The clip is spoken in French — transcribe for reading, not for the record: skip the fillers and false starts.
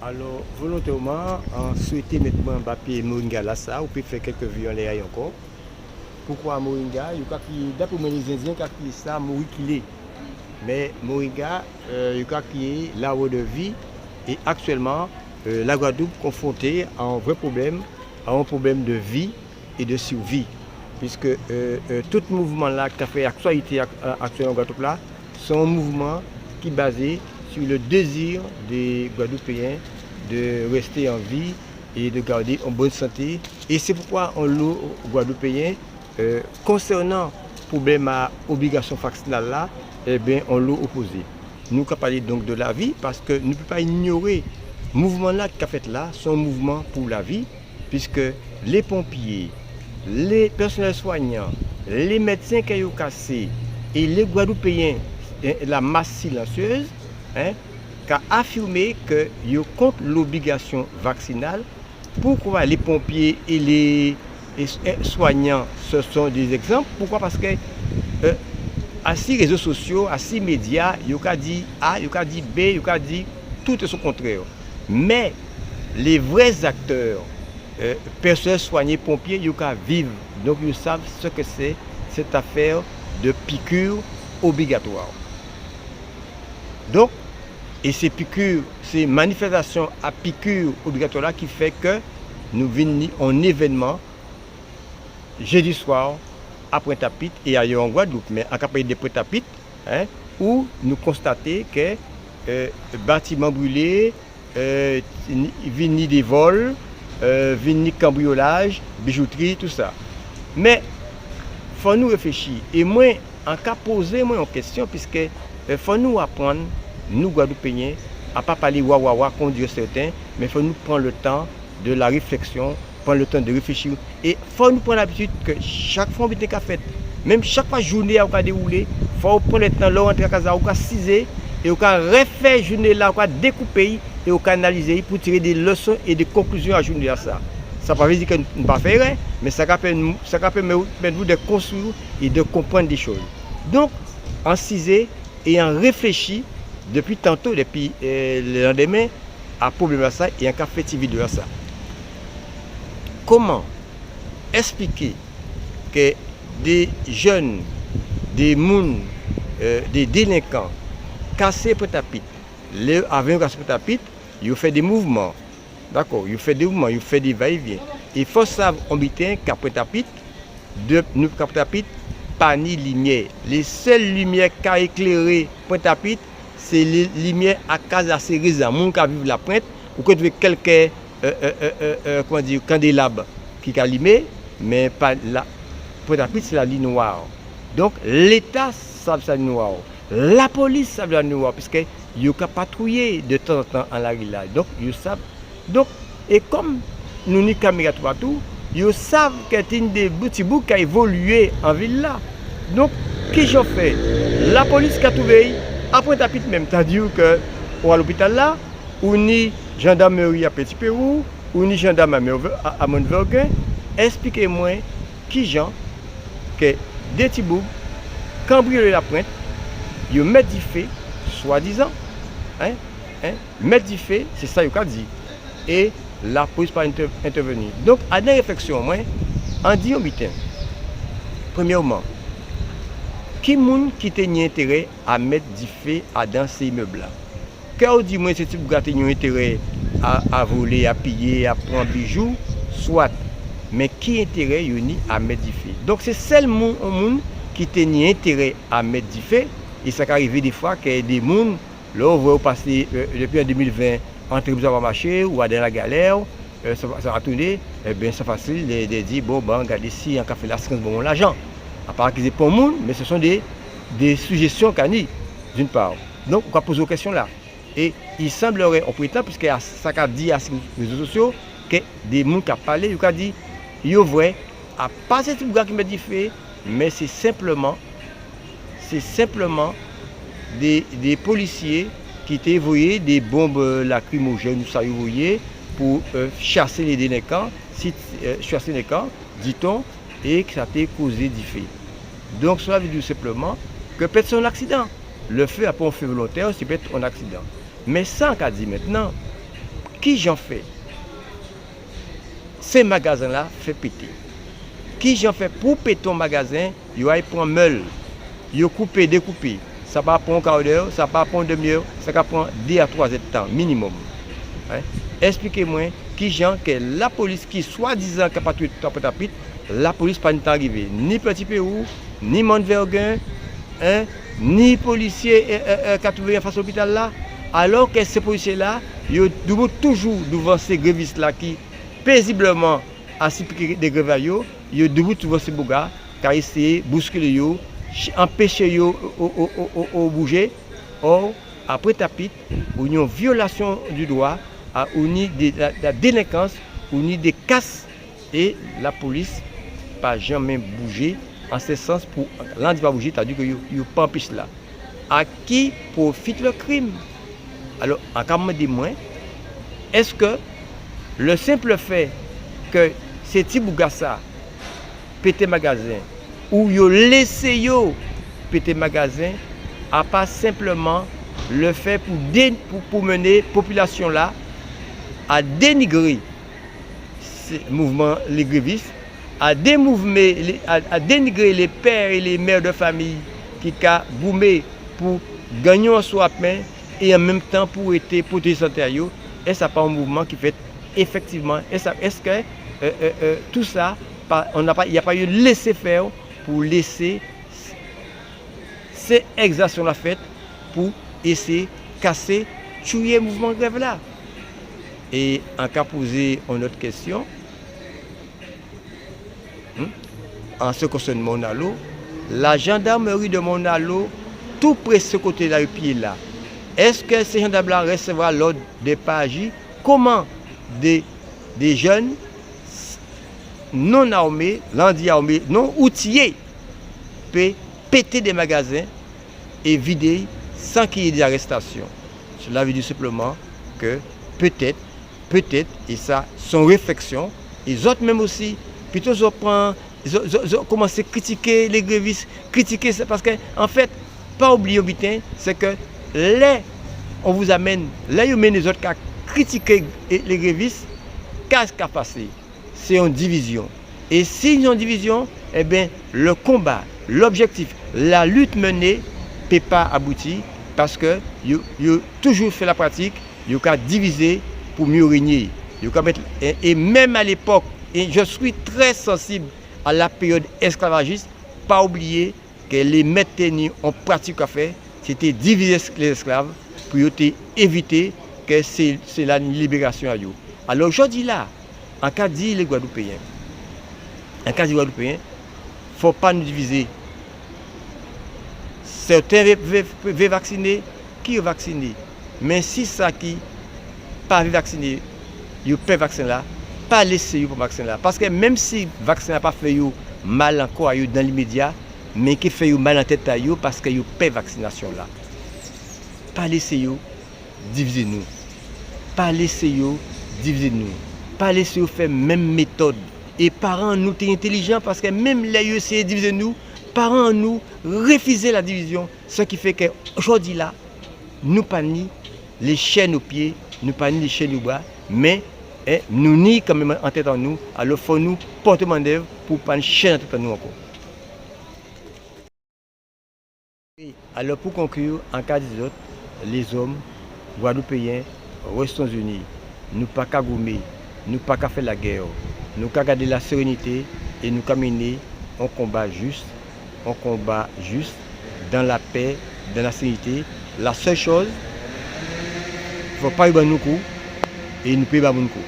Alors, volontairement, on souhaitait mettre un papier Moringa là, ça, ou peut faire quelques vues en l'air encore. Pourquoi Moringa? D'après les Indiens, il y a ça, Morikile. Mais Moringa, il y a l'arbre de vie. Et actuellement, la Guadeloupe est confrontée à un vrai problème, à un problème de vie et de survie. Puisque tout mouvement là qui a fait actualité actuellement en Guadeloupe là, sont un mouvement qui est basé sur le désir des Guadeloupéens de rester en vie et de garder en bonne santé. Et c'est pourquoi on loue aux Guadeloupéens, concernant le problème à obligation vaccinale là, eh bien, on l'a opposé. Nous avons parlé donc de la vie parce que nous ne pouvons pas ignorer le mouvement là qu'a fait là, son mouvement pour la vie, puisque les pompiers, les personnels soignants, les médecins qui ont cassé et les Guadeloupéens, la masse silencieuse, qui a affirmé qu'ils contre l'obligation vaccinale. Pourquoi les pompiers et les soignants, ce sont des exemples? Pourquoi? Parce que à ces réseaux sociaux, à ces médias, ils ont dit A, ils ont dit B, ils ont dit tout est son contraire. Mais les vrais acteurs, personnels soignés, pompiers, ils vivent. Donc ils savent ce que c'est cette affaire de piqûre obligatoire. Donc, et ces piqûres, ces manifestations à piqûre obligatoire là qui fait que nous venons en événement jeudi soir à Pointe-à-Pitre et ailleurs en Guadeloupe, mais en Capitale de Pointe-à-Pitre, où nous constatons que bâtiments brûlés, vini des vols, vini cambriolage, bijouterie, tout ça. Mais il faut nous réfléchir. Et moi, en cas poser moi en question, puisque faut nous apprendre, nous Guadeloupéens, à ne pas parler waouh comme Dieu certains, mais il faut nous prendre le temps de la réflexion, prendre le temps de réfléchir. Et il faut nous prendre l'habitude que chaque fois qu'on a fait, même chaque fois journée a déroulé, il faut prendre le temps de rentrer à casa, de ciser, et de refaire journée là, de découper et de analyser pour tirer des leçons et des conclusions à journée à ça. Ça ne veut pas dire que nous ne pas faire, mais ça permet nous de construire et de comprendre des choses. Donc, en ciser et en réfléchir depuis tantôt, depuis le lendemain, à problème à ça et en fait vidéo à ça. Comment expliquer que des jeunes, des mouns, des délinquants cassés Pointe-à-Pitre, avant cassé Pointe-à-Pitre, ils ont fait des mouvements, d'accord, ils ont fait des mouvements, ils ont fait des va-et-vient. Il faut savoir en bitin qu'à Pointe-à-Pitre, nous Pointe-à-Pitre, pas ni lumière. Les seules lumières qui ont éclairé Pointe-à-Pitre, c'est les lumières à casa à Cerise, à moun qui vivent la Pointe, ou que tu veux quelques comment dire, candélabres qui sont allumés, mais pas là. Pointe-à-Pitre, c'est la ligne noire. Donc l'État savent la ligne noire. La police savent la ligne noire, parce qu'ils ont patrouiller de temps en temps en la ville là. Donc ils savent. Donc, et comme nous n'y caméras partout, ils savent qu'il y a des petits bouts qui ont évolué en ville là. Donc, qu'est-ce qu'ils ont fait? La police qui a trouvé, à Pointe-à-Pitre même, c'est-à-dire qu'à l'hôpital là, ou ni gendarmerie à Petit-Pérou, ou ni gendarme à Montverguin, expliquez-moi qui gens que des petits bouts cambriolent la Pointe, ils mettent du fait, soi-disant, mettent du fait, c'est ça qu'ils ont dit. Et la police pas intervenir. Donc, à des réflexions, moi, en dit au bitin, premièrement, qui moun qui a intérêt à mettre du fait dans ces immeubles-là? Quand on dit moi, ce type de gars a intérêt à voler, à piller, à prendre bijoux, soit. Mais qui a intérêt à mettre du fait? Donc, c'est seulement un monde qui a intérêt à mettre du fait. Et ça arrive des fois qu'il y a des gens, là, on voit passer depuis en 2020, entre vous avoir marché ou à dans la galère, ça va tourner, eh bien c'est facile de dire, bon, regardez si on a fait la séquence, bon, l'argent. À part qu'ils aient pas le monde, mais ce sont des suggestions qu'on a, d'une part. Donc, on va poser aux questions là. Et il semblerait, on prétend, puisque ça a dit à les réseaux sociaux, que des gens qui ont parlé, ils ont dit, ils ont vrai, à pas ce type de gars qui m'a dit fait, mais c'est simplement des policiers qui ont envoyé des bombes lacrymogènes, ça envoyé pour chasser les délinquants, chasser les camps, dit-on, et que ça a causé du feu. Donc cela veut dire simplement que peut-être c'est un accident. Le feu n'a pas un feu volontaire, c'est peut-être un accident. Mais ça, on a dit maintenant, qui j'en fais? Ces magasins-là fait péter. Qui j'en fais pour péter ton magasin? Il va prendre meule, il couper, découper. Ça va prendre un quart d'heure, ça va prendre une demi-heure, ça va prendre 2 à 3 heures de temps minimum. Hein? Expliquez-moi qui j'en que la police qui soi-disant capable de tapis, la police pas arrivée, ni Petit Pérou, ni Montverguin, hein, ni policiers qui ont trouvé en face à l'hôpital là, alors que ces policiers-là, ils doivent toujours devant ces grévistes-là qui paisiblement assis des grévailles, ils doivent trouver ces bougas qui essayer de bousculer, empêcher de bouger. Or, après tapis, il y a une violation du droit, il y a la délinquance, il y a des casses et la police n'a pas jamais bougé. En ce sens, pour l'un va bouger, c'est-à-dire qu'il n'y a pas empêché là. À qui profite le crime? Alors, en cas de moins, est-ce que le simple fait que ces petits bougassa pété magasin ou yo laissé yo pété magasin a pas simplement le fait pour mener la population là à dénigrer ces mouvements les grévistes, à dénigrer les pères et les mères de famille qui ont boumé pour gagner un swap et en même temps pour être protéger santé. Et ça pas un mouvement qui fait effectivement. Est-ce que tout ça, il n'y a pas eu laisser faire pour laisser ces exactions la faites pour essayer de casser, tuer le mouvement de grève là. Et en cas poser une autre question, en ce qui concerne Monalo, la gendarmerie de Monalo, tout près de ce côté-là, le pied là, est-ce que ces gendarmes-là recevront l'ordre de pas agir? Comment des jeunes non armés, armés, non outillés, peuvent péter des magasins et vider sans qu'il y ait des arrestations? Cela veut dire simplement que peut-être, et ça, son réflexion, les autres même aussi, plutôt ils ont commencé à critiquer les grévistes, critiquer ça, parce qu'en fait, pas oublier, c'est que on vous amène, là, vous mène les autres à critiquer les grévistes, qu'est-ce qui a passé? C'est une division. Et si une division, eh bien, le combat, l'objectif, la lutte menée ne peut pas aboutir parce que vous avez toujours fait la pratique, vous avez divisé pour mieux régner. Et même à l'époque, et je suis très sensible à la période esclavagiste, pas oublier que les maîtres tenus ont pratique à faire, c'était diviser les esclaves pour éviter que c'est la libération à eux. Alors aujourd'hui là, en cas de les Guadeloupéens, il ne faut pas nous diviser. Certains veulent vacciner, qui est vacciné. Mais si ça qui pas vacciner, ils peuvent vacciner là, pas laisser pour vacciner là. Parce que même si le vaccin n'a pas fait mal encore dans l'immédiat, mais qui fait mal en tête à eux parce que ils peuvent vaccination là. Pas laisser diviser nous. Pas laisser diviser nous. Pas laisser faire même méthode. Et parents nous sont intelligents parce que même les essayent de diviser nous, parents nous refuser la division. Ce qui fait qu'aujourd'hui là, nous pas ni les chaînes aux pieds, nous pas ni les chaînes aux bras, mais nous ni quand même en tête en nous, alors il faut nous porter main d'œuvre pour pas une chaîne en tête en nous encore. Alors pour conclure, en cas des autres, les hommes guadeloupéens, restons unis. Nous pas qu'à gommer, nous pas qu'à faire la guerre, nous qu'à garder la sérénité et nous qu'à mener un combat juste dans la paix, dans la sérénité. La seule chose, il ne faut pas y avoir nous coups et nous ne pouvons pas nous coups.